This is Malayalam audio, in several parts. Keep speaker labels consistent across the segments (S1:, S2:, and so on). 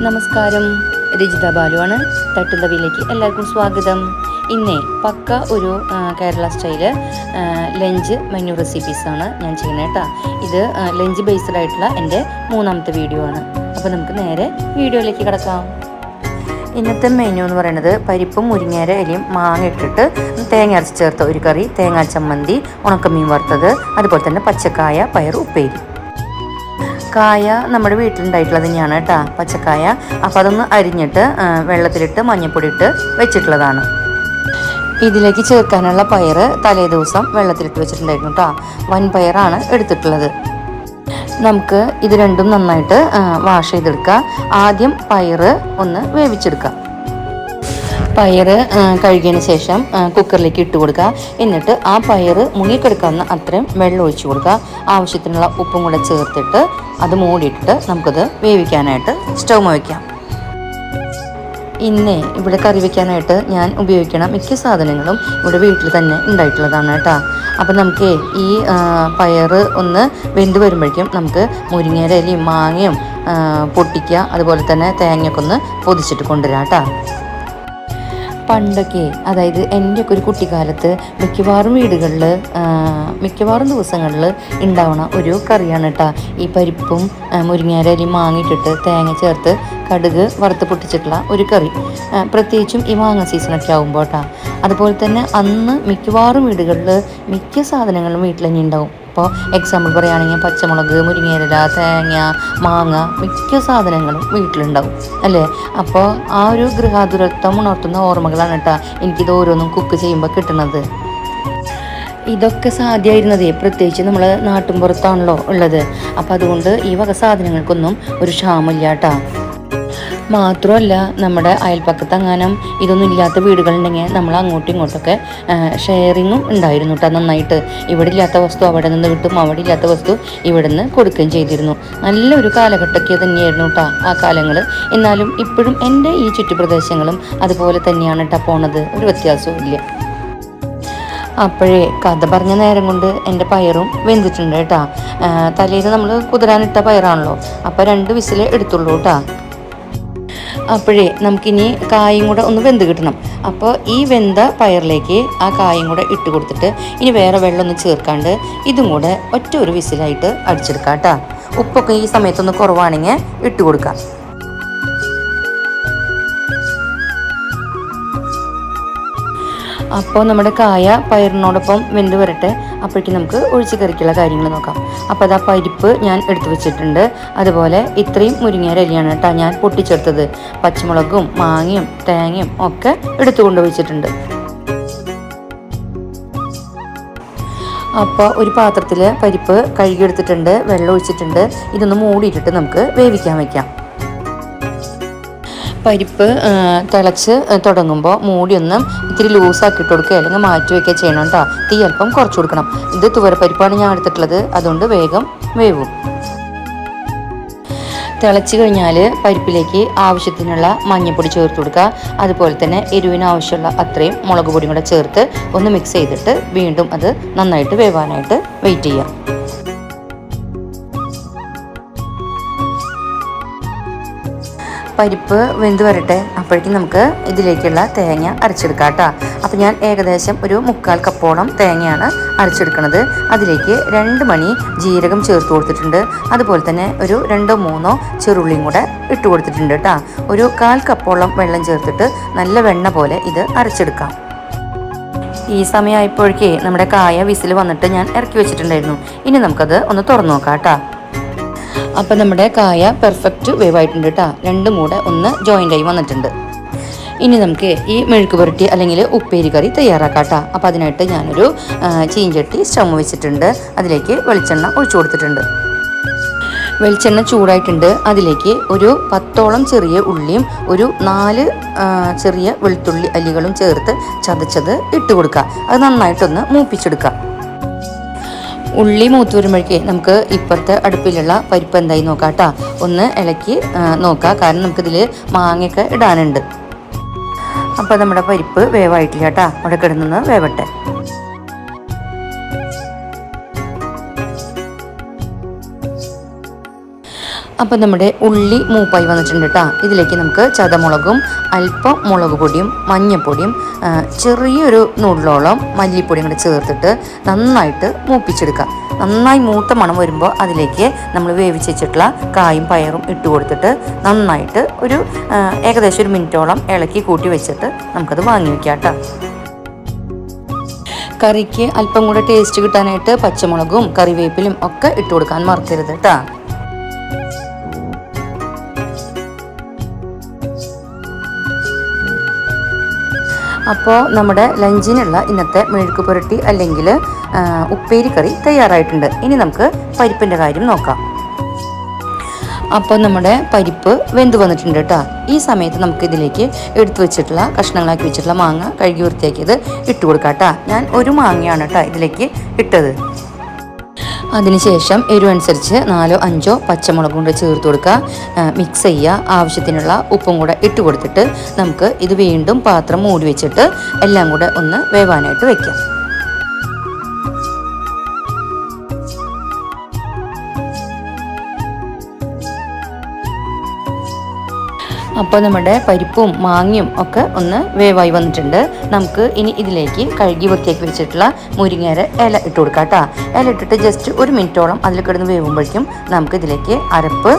S1: നമസ്കാരം, രജിത ബാലുവാണ്. തട്ടുന്തവിയിലേക്ക് എല്ലാവർക്കും സ്വാഗതം. ഇന്നേ പക്ക ഒരു കേരള സ്റ്റൈല് ലഞ്ച് മെനു റെസിപ്പീസാണ് ഞാൻ ചെയ്യുന്നത് കേട്ടോ. ഇത് ലഞ്ച് ബേസ്ഡ് ആയിട്ടുള്ള എൻ്റെ മൂന്നാമത്തെ വീഡിയോ ആണ്. അപ്പോൾ നമുക്ക് നേരെ വീഡിയോയിലേക്ക് കിടക്കാം. ഇന്നത്തെ മെനു എന്ന് പറയുന്നത് പരിപ്പും മുരിങ്ങേര ഇലയും മാങ്ങ ഇട്ടിട്ട് തേങ്ങ അരച്ച് ചേർത്ത ഒരു കറി, തേങ്ങാ ചമ്മന്തി, ഉണക്കമീൻ വറുത്തത്, അതുപോലെ തന്നെ പച്ചക്കായ പയർ ഉപ്പേരി. കായ നമ്മുടെ വീട്ടിലുണ്ടായിട്ടുള്ളത് തന്നെയാണ് കേട്ടോ, പച്ചക്കായ. അപ്പോൾ അതൊന്ന് അരിഞ്ഞിട്ട് വെള്ളത്തിലിട്ട് മഞ്ഞൾപ്പൊടി ഇട്ട് വെച്ചിട്ടുള്ളതാണ്. ഇതിലേക്ക് ചേർക്കാനുള്ള പയർ തലേ ദിവസം വെള്ളത്തിലിട്ട് വെച്ചിട്ടുണ്ടായിരുന്നു കേട്ടോ. വൻപയറാണ് എടുത്തിട്ടുള്ളത്. നമുക്ക് ഇത് രണ്ടും നന്നായിട്ട് വാഷ് ചെയ്തെടുക്കുക. ആദ്യം പയർ ഒന്ന് വേവിച്ചെടുക്കുക. പയർ കഴുകിയതിന് ശേഷം കുക്കറിലേക്ക് ഇട്ട് കൊടുക്കുക. എന്നിട്ട് ആ പയർ മുങ്ങിക്കെടുക്കാവുന്ന അത്രയും വെള്ളം ഒഴിച്ചു കൊടുക്കുക. ആവശ്യത്തിനുള്ള ഉപ്പും കൂടെ ചേർത്തിട്ട് അത് മൂടിയിട്ടിട്ട് നമുക്കത് വേവിക്കാനായിട്ട് സ്റ്റൗ വയ്ക്കാം. ഇന്നേ ഇവിടെ കറി വയ്ക്കാനായിട്ട് ഞാൻ ഉപയോഗിക്കണ മിക്ക സാധനങ്ങളും ഇവിടെ വീട്ടിൽ തന്നെ ഉണ്ടായിട്ടുള്ളതാണ് കേട്ടോ. അപ്പം നമുക്ക് ഈ പയർ ഒന്ന് വെന്ത് വരുമ്പോഴേക്കും നമുക്ക് മുരിങ്ങേര ഇലയും മാങ്ങയും പൊട്ടിക്കുക, അതുപോലെ തന്നെ തേങ്ങയൊക്കെ ഒന്ന് പൊതിച്ചിട്ട് കൊണ്ടുവരാം കേട്ടോ. പണ്ടൊക്കെ, അതായത് എൻ്റെയൊക്കെ ഒരു കുട്ടിക്കാലത്ത് മിക്കവാറും വീടുകളിൽ മിക്കവാറും ദിവസങ്ങളിൽ ഉണ്ടാവണ ഒരു കറിയാണ് കേട്ടോ ഈ പരിപ്പും മുരിങ്ങേര ഇലയും മാങ്ങിയിട്ടിട്ട് തേങ്ങ ചേർത്ത് കടുക് വറുത്ത് പൊട്ടിച്ചിട്ടുള്ള ഒരു കറി. പ്രത്യേകിച്ചും ഈ മാങ്ങ സീസണൊക്കെ ആകുമ്പോൾ കേട്ടോ. അതുപോലെ തന്നെ അന്ന് മിക്കവാറും വീടുകളിൽ മിക്ക സാധനങ്ങളും വീട്ടിൽ തന്നെ ഉണ്ടാവും. ഇപ്പോൾ എക്സാമ്പിൾ പറയുകയാണെങ്കിൽ പച്ചമുളക്, മുരിങ്ങയില, തേങ്ങ, മാങ്ങ, മിക്ക സാധനങ്ങളും വീട്ടിലുണ്ടാവും അല്ലേ. അപ്പോൾ ആ ഒരു ഗൃഹാതുരത്വം ഉണർത്തുന്ന ഓർമ്മകളാണ് കേട്ടോ എനിക്കിത് ഓരോന്നും കുക്ക് ചെയ്യുമ്പോൾ കിട്ടുന്നത്. ഇതൊക്കെ സാധ്യമായിരുന്നതേ പ്രത്യേകിച്ച് നമ്മൾ നാട്ടിൻപുറത്താണല്ലോ ഉള്ളത്. അപ്പോൾ അതുകൊണ്ട് ഈ വക സാധനങ്ങൾക്കൊന്നും ഒരു ക്ഷാമമില്ല കേട്ടോ. മാത്രമല്ല, നമ്മുടെ അയൽപ്പക്കത്തെങ്ങാനും ഇതൊന്നും ഇല്ലാത്ത വീടുകളുണ്ടെങ്കിൽ നമ്മൾ അങ്ങോട്ടും ഇങ്ങോട്ടൊക്കെ ഷെയറിങ്ങും ഉണ്ടായിരുന്നു കേട്ടോ നന്നായിട്ട്. ഇവിടെ ഇല്ലാത്ത വസ്തു അവിടെ നിന്ന് കിട്ടും, അവിടെ ഇല്ലാത്ത വസ്തു ഇവിടെ നിന്ന് കൊടുക്കുകയും ചെയ്തിരുന്നു. നല്ലൊരു കാലഘട്ടമൊക്കെ തന്നെയായിരുന്നു കേട്ടോ ആ കാലങ്ങൾ. എന്നാലും ഇപ്പോഴും എൻ്റെ ഈ ചുറ്റുപ്രദേശങ്ങളും അതുപോലെ തന്നെയാണ് കേട്ടോ പോണത്, ഒരു വ്യത്യാസവും ഇല്ല. അപ്പോഴേ കഥ പറഞ്ഞ നേരം കൊണ്ട് എൻ്റെ പയറും വെന്തിട്ടുണ്ട് കേട്ടോ. തലേന്ന് നമ്മൾ കുതിരാനിട്ട പയറാണല്ലോ, അപ്പോൾ 2 വിസിൽ എടുത്തുള്ളൂ കേട്ടോ. അപ്പോഴേ നമുക്കിനി കായും കൂടെ ഒന്ന് വെന്ത് കിട്ടണം. അപ്പോൾ ഈ വെന്ത പയറിലേക്ക് ആ കായും കൂടെ ഇട്ട് കൊടുത്തിട്ട് ഇനി വേറെ വെള്ളമൊന്നും ചേർക്കാണ്ട് ഇതും കൂടെ ഒറ്റ ഒരു വിസിലായിട്ട് അടിച്ചെടുക്കാം കേട്ടോ. ഉപ്പൊക്കെ ഈ സമയത്തൊന്ന് കുറവാണെങ്കിൽ ഇട്ട് കൊടുക്കാം. അപ്പോൾ നമ്മുടെ കായ പയറിനോടൊപ്പം വെന്ത് വരട്ടെ. അപ്പോഴേക്കും നമുക്ക് ഒഴിച്ച് കറിക്കുള്ള കാര്യങ്ങൾ നോക്കാം. അപ്പോൾ അതാ പരിപ്പ് ഞാൻ എടുത്തു വെച്ചിട്ടുണ്ട്. അതുപോലെ ഇത്രയും മുരിങ്ങേര ഇലയാണ് കേട്ടോ ഞാൻ പൊട്ടിച്ചെടുത്തത്. പച്ചമുളകും മാങ്ങയും തേങ്ങയും ഒക്കെ എടുത്തു കൊണ്ടുവച്ചിട്ടുണ്ട്. അപ്പോൾ ഒരു പാത്രത്തിൽ പരിപ്പ് കഴുകിയെടുത്തിട്ടുണ്ട്, വെള്ളം ഒഴിച്ചിട്ടുണ്ട്. ഇതൊന്ന് മൂടിയിട്ടിട്ട് നമുക്ക് വേവിക്കാൻ വയ്ക്കാം. പരിപ്പ് തിളച്ച് തുടങ്ങുമ്പോൾ മൂടിയൊന്നും ഇത്തിരി ലൂസാക്കി ഇട്ട് കൊടുക്കുക, അല്ലെങ്കിൽ മാറ്റി വയ്ക്കുക ചെയ്യണം കേട്ടോ. തീ അല്പം കുറച്ച് കൊടുക്കണം. ഇത് തുവരപ്പരിപ്പാണ് ഞാൻ എടുത്തിട്ടുള്ളത്, അതുകൊണ്ട് വേഗം വേവും. തിളച്ച് കഴിഞ്ഞാൽ പരിപ്പിലേക്ക് ആവശ്യത്തിനുള്ള മഞ്ഞൾപ്പൊടി ചേർത്ത് കൊടുക്കുക. അതുപോലെ തന്നെ എരിവിന് ആവശ്യമുള്ള അത്രയും മുളക് പൊടിയും കൂടെ ചേർത്ത് ഒന്ന് മിക്സ് ചെയ്തിട്ട് വീണ്ടും അത് നന്നായിട്ട് വേവാനായിട്ട് വെയിറ്റ് ചെയ്യാം. പരിപ്പ് വെന്ത് വരട്ടെ. അപ്പോഴേക്കും നമുക്ക് ഇതിലേക്കുള്ള തേങ്ങ അരച്ചെടുക്കാം കേട്ടോ. അപ്പോൾ ഞാൻ ഏകദേശം ഒരു 3/4 കപ്പോളം തേങ്ങയാണ് അരച്ചെടുക്കുന്നത്. അതിലേക്ക് 2 മണി ജീരകം ചേർത്ത് കൊടുത്തിട്ടുണ്ട്. അതുപോലെ തന്നെ ഒരു 2-3 ചെറുള്ളിയും കൂടെ ഇട്ട് കൊടുത്തിട്ടുണ്ട് കേട്ടോ. ഒരു 1/4 കപ്പോളം വെള്ളം ചേർത്തിട്ട് നല്ല വെണ്ണ പോലെ ഇത് അരച്ചെടുക്കാം. ഈ സമയമായപ്പോഴേക്കേ നമ്മുടെ കായ വിസിൽ വന്നിട്ട് ഞാൻ ഇറക്കി വെച്ചിട്ടുണ്ടായിരുന്നു. ഇനി നമുക്കത് ഒന്ന് തുറന്നു നോക്കാം കേട്ടോ. അപ്പം നമ്മുടെ കായ പെർഫെക്റ്റ് വേവായിട്ടുണ്ട് കേട്ടോ. 2ഉം കൂടെ ഒന്ന് ജോയിൻ്റായി വന്നിട്ടുണ്ട്. ഇനി നമുക്ക് ഈ മെഴുക്ക് പുരട്ടി അല്ലെങ്കിൽ ഉപ്പേരി കറി തയ്യാറാക്കാം കേട്ടോ. അപ്പോൾ അതിനായിട്ട് ഞാനൊരു ചീഞ്ചട്ടി സ്റ്റൗ വെച്ചിട്ടുണ്ട്. അതിലേക്ക് വെളിച്ചെണ്ണ ഒഴിച്ചു കൊടുത്തിട്ടുണ്ട്. വെളിച്ചെണ്ണ ചൂടായിട്ടുണ്ട്. അതിലേക്ക് ഒരു 10ഓളം ചെറിയ ഉള്ളിയും ഒരു 4 ചെറിയ വെളുത്തുള്ളി അല്ലികളും ചേർത്ത് ചതച്ചത് ഇട്ട് കൊടുക്കുക. അത് നന്നായിട്ടൊന്ന് മൂപ്പിച്ചെടുക്കുക. ഉള്ളി മൂത്ത് വരുമ്പോഴേക്കേ നമുക്ക് ഇപ്പുറത്തെ അടുപ്പിലുള്ള പരിപ്പ് എന്തായി നോക്കാം കേട്ടോ. ഒന്ന് ഇളക്കി നോക്കാം, കാരണം നമുക്കിതിൽ മാങ്ങയൊക്കെ ഇടാനുണ്ട്. അപ്പോൾ നമ്മുടെ പരിപ്പ് വേവായിട്ടില്ല കേട്ടോ, അവിടെ കിടന്നൊന്ന് വേവട്ടെ. അപ്പോൾ നമ്മുടെ ഉള്ളി മൂപ്പായി വന്നിട്ടുണ്ട് കേട്ടോ. ഇതിലേക്ക് നമുക്ക് ചതമുളകും അല്പം മുളക് പൊടിയും മഞ്ഞൾപ്പൊടിയും ചെറിയൊരു നൂഡിലോളം മല്ലിപ്പൊടിയും കൂടെ ചേർത്തിട്ട് നന്നായിട്ട് മൂപ്പിച്ചെടുക്കാം. നന്നായി മൂത്ത മണം വരുമ്പോൾ അതിലേക്ക് നമ്മൾ വേവിച്ച് വെച്ചിട്ടുള്ള കായും പയറും ഇട്ട് കൊടുത്തിട്ട് നന്നായിട്ട് ഏകദേശം 1 മിനിറ്റോളം ഇളക്കി കൂട്ടി വെച്ചിട്ട് നമുക്കത് വാങ്ങി വയ്ക്കാം കേട്ടോ. കറിക്ക് അല്പം കൂടെ ടേസ്റ്റ് കിട്ടാനായിട്ട് പച്ചമുളകും കറിവേപ്പിലും ഒക്കെ ഇട്ട് കൊടുക്കാൻ മറക്കരുത് കേട്ടോ. അപ്പോൾ നമ്മുടെ ലഞ്ചിനുള്ള ഇന്നത്തെ മെഴുക്ക് പുരട്ടി അല്ലെങ്കിൽ ഉപ്പേരി കറി തയ്യാറായിട്ടുണ്ട്. ഇനി നമുക്ക് പരിപ്പിൻ്റെ കാര്യം നോക്കാം. അപ്പോൾ നമ്മുടെ പരിപ്പ് വെന്ത് വന്നിട്ടുണ്ട് കേട്ടോ. ഈ സമയത്ത് നമുക്ക് ഇതിലേക്ക് എടുത്തു വെച്ചിട്ടുള്ള കഷ്ണങ്ങളാക്കി വെച്ചിട്ടുള്ള മാങ്ങ കഴുകി വൃത്തിയാക്കിയത് ഇട്ട് കൊടുക്കാം കേട്ടോ. ഞാൻ 1 മാങ്ങയാണ് കേട്ടോ ഇതിലേക്ക് ഇട്ടത്. അതിനുശേഷം എരിവനുസരിച്ച് 4-5 പച്ചമുളകും കൂടെ ചേർത്ത് കൊടുക്കുക. മിക്സ് ചെയ്യുക. ആവശ്യത്തിനുള്ള ഉപ്പും കൂടെ ഇട്ട് കൊടുത്തിട്ട് നമുക്ക് ഇത് വീണ്ടും പാത്രം മൂടി വെച്ചിട്ട് എല്ലാം കൂടെ ഒന്ന് വേവാനായിട്ട് വയ്ക്കാം. അപ്പോൾ നമ്മുടെ പരിപ്പും മാങ്ങയും ഒക്കെ ഒന്ന് വേവായി വന്നിട്ടുണ്ട്. നമുക്ക് ഇനി ഇതിലേക്ക് കഴുകി വൃത്തിയാക്കി വെച്ചിട്ടുള്ള മുരിങ്ങയുടെ ഇല ഇട്ട് കൊടുക്കാം കേട്ടോ. ഇല ഇട്ടിട്ട് ജസ്റ്റ് 1 മിനിറ്റോളം അതിൽ കിടന്ന് വേവുമ്പോഴേക്കും നമുക്ക് ഇതിലേക്ക് അരപ്പ്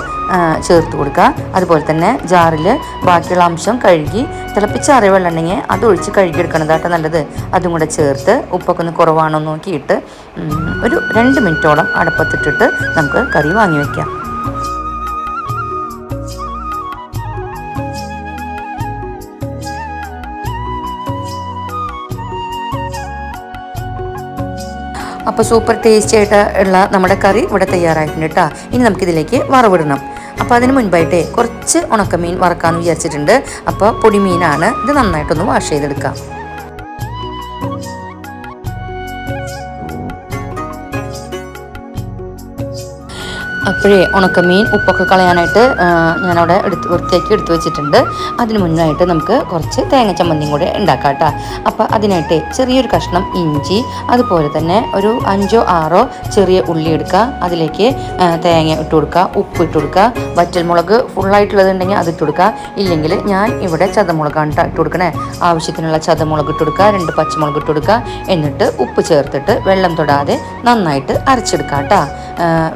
S1: ചേർത്ത് കൊടുക്കുക. അതുപോലെ തന്നെ ജാറിൽ ബാക്കിയുള്ള അംശം കഴുകി തിളപ്പിച്ചാറിയ വെള്ളം ഉണ്ടെങ്കിൽ അത് ഒഴിച്ച് കഴുകിയെടുക്കണതാട്ടോ നല്ലത്. അതും കൂടെ ചേർത്ത് ഉപ്പൊക്കെ ഒന്ന് കുറവാണോ നോക്കിയിട്ട് 2 മിനിറ്റോളം അടപ്പത്തിട്ടിട്ട് നമുക്ക് കറി വാങ്ങി വയ്ക്കാം. അപ്പോൾ സൂപ്പർ ടേസ്റ്റി ആയിട്ട് ഉള്ള നമ്മുടെ കറി ഇവിടെ തയ്യാറായിട്ടുണ്ട് കേട്ടോ. ഇനി നമുക്കിതിലേക്ക് വറവിടണം. അപ്പോൾ അതിന് മുൻപായിട്ട് കുറച്ച് ഉണക്കമീൻ വറക്കാമെന്ന് വിചാരിച്ചിട്ടുണ്ട്. അപ്പോൾ പൊടിമീനാണ്. ഇത് നന്നായിട്ടൊന്ന് വാഷ് ചെയ്തെടുക്കാം. അപ്പോഴേ ഉണക്കമീൻ ഉപ്പൊക്കെ കളയാനായിട്ട് ഞാനവിടെ വൃത്തിയാക്കി എടുത്തു വെച്ചിട്ടുണ്ട്. അതിന് മുന്നായിട്ട് നമുക്ക് കുറച്ച് തേങ്ങ ചമ്മന്തിയും കൂടെ ഉണ്ടാക്കാം കേട്ടോ. അപ്പോൾ അതിനായിട്ട് ചെറിയൊരു കഷ്ണം ഇഞ്ചി, അതുപോലെ തന്നെ 5-6 ചെറിയ ഉള്ളി എടുക്കുക. അതിലേക്ക് തേങ്ങ ഇട്ട് കൊടുക്കുക, ഉപ്പ് ഇട്ട് കൊടുക്കുക, വറ്റൽമുളക് ഫുള്ളായിട്ടുള്ളത് ഉണ്ടെങ്കിൽ അത് ഇട്ട് കൊടുക്കുക. ഇല്ലെങ്കിൽ ഞാൻ ഇവിടെ ചതമുളകാണ് ഇട്ട് കൊടുക്കണേ. ആവശ്യത്തിനുള്ള ചതമുളക് ഇട്ട് കൊടുക്കുക, 2 പച്ചമുളക് ഇട്ട് കൊടുക്കുക. എന്നിട്ട് ഉപ്പ് ചേർത്തിട്ട് വെള്ളം തൊടാതെ നന്നായിട്ട് അരച്ചെടുക്കാം കേട്ടോ.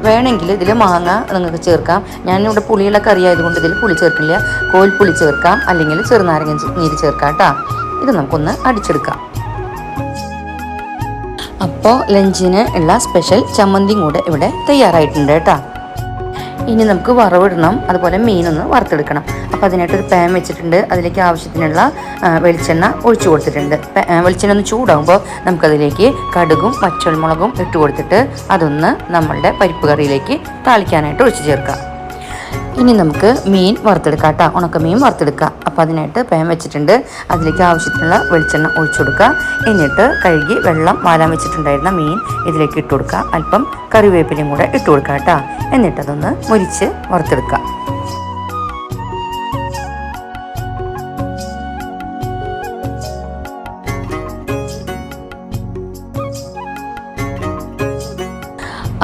S1: വേണമെങ്കിൽ ഇതിൽ മാങ്ങ നിങ്ങൾക്ക് ചേർക്കാം. ഞാനിവിടെ പുളിയുള്ള കറി ആയതുകൊണ്ട് ഇതിൽ പുളി ചേർക്കില്ല. കോൽപ്പുളി ചേർക്കാം, അല്ലെങ്കിൽ ചെറുനാരങ്ങ നീര് ചേർക്കാം കേട്ടോ. ഇത് നമുക്കൊന്ന് അടിച്ചെടുക്കാം. അപ്പോൾ ലഞ്ചിന് ഉള്ള സ്പെഷ്യൽ ചമ്മന്തിയും കൂടെ ഇവിടെ തയ്യാറായിട്ടുണ്ട് കേട്ടോ. ഇനി നമുക്ക് വറവിടണം. അതുപോലെ മീനൊന്ന് വറുത്തെടുക്കണം. അപ്പോൾ അതിനായിട്ടൊരു പാൻ വെച്ചിട്ടുണ്ട്. അതിലേക്ക് ആവശ്യത്തിനുള്ള വെളിച്ചെണ്ണ ഒഴിച്ചു കൊടുത്തിട്ടുണ്ട്. വെളിച്ചെണ്ണ ഒന്ന് ചൂടാകുമ്പോൾ നമുക്കതിലേക്ക് കടുകും പച്ചമുളകും ഇട്ട് കൊടുത്തിട്ട് അതൊന്ന് നമ്മളുടെ പരിപ്പ് കറിയിലേക്ക് താളിക്കാനായിട്ട് ഒഴിച്ചു ചേർക്കാം. ഇനി നമുക്ക് മീൻ വറുത്തെടുക്കാം കേട്ടോ. ഉണക്കമീൻ വറുത്തെടുക്കാം. അപ്പോൾ അതിനായിട്ട് പാൻ വെച്ചിട്ടുണ്ട്. അതിലേക്ക് ആവശ്യത്തിനുള്ള വെളിച്ചെണ്ണ ഒഴിച്ചു കൊടുക്കുക. എന്നിട്ട് കഴുകി വെള്ളം വാലാൻ വെച്ചിട്ടുണ്ടായിരുന്ന മീൻ ഇതിലേക്ക് ഇട്ട് കൊടുക്കുക. അല്പം കറിവേപ്പിലയും കൂടെ ഇട്ട് കൊടുക്കുക കേട്ടോ. എന്നിട്ടതൊന്ന് മുരിച്ച് വറുത്തെടുക്കുക.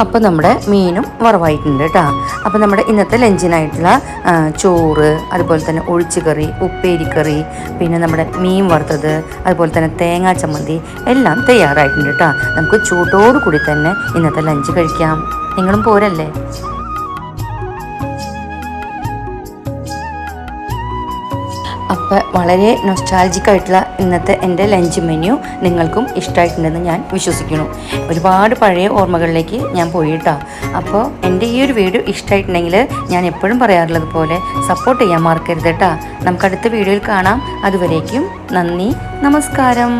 S1: അപ്പോൾ നമ്മുടെ മീനും വറവായിട്ടുണ്ട് കേട്ടോ. അപ്പോൾ നമ്മുടെ ഇന്നത്തെ ലഞ്ചിനായിട്ടുള്ള ചോറ്, അതുപോലെ തന്നെ ഒഴിച്ചുകറി, ഉപ്പേരിക്കറി, പിന്നെ നമ്മുടെ മീൻ വറുത്തത്, അതുപോലെ തന്നെ തേങ്ങാ ചമ്മന്തി എല്ലാം തയ്യാറായിട്ടുണ്ട് കേട്ടോ. നമുക്ക് ചൂട്ടോടു കൂടി തന്നെ ഇന്നത്തെ ലഞ്ച് കഴിക്കാം. നിങ്ങളും പോരല്ലേ? അപ്പോൾ വളരെ നൊസ്റ്റാൾജിക് ആയിട്ടുള്ള ഇന്നത്തെ എൻ്റെ ലഞ്ച് മെനു നിങ്ങൾക്കും ഇഷ്ടമായിട്ടുണ്ടെന്ന് ഞാൻ വിശ്വസിക്കുന്നു. ഒരുപാട് പഴയ ഓർമ്മകളിലേക്ക് ഞാൻ പോയിട്ടോ. അപ്പോൾ എൻ്റെ ഈ ഒരു വീഡിയോ ഇഷ്ടമായിട്ടുണ്ടെങ്കിൽ ഞാൻ എപ്പോഴും പറയാറുള്ളത് പോലെ സപ്പോർട്ട് ചെയ്യാൻ മറക്കരുത് കേട്ടോ. നമുക്ക് അടുത്ത വീഡിയോയിൽ കാണാം. അതുവരേക്കും നന്ദി, നമസ്കാരം.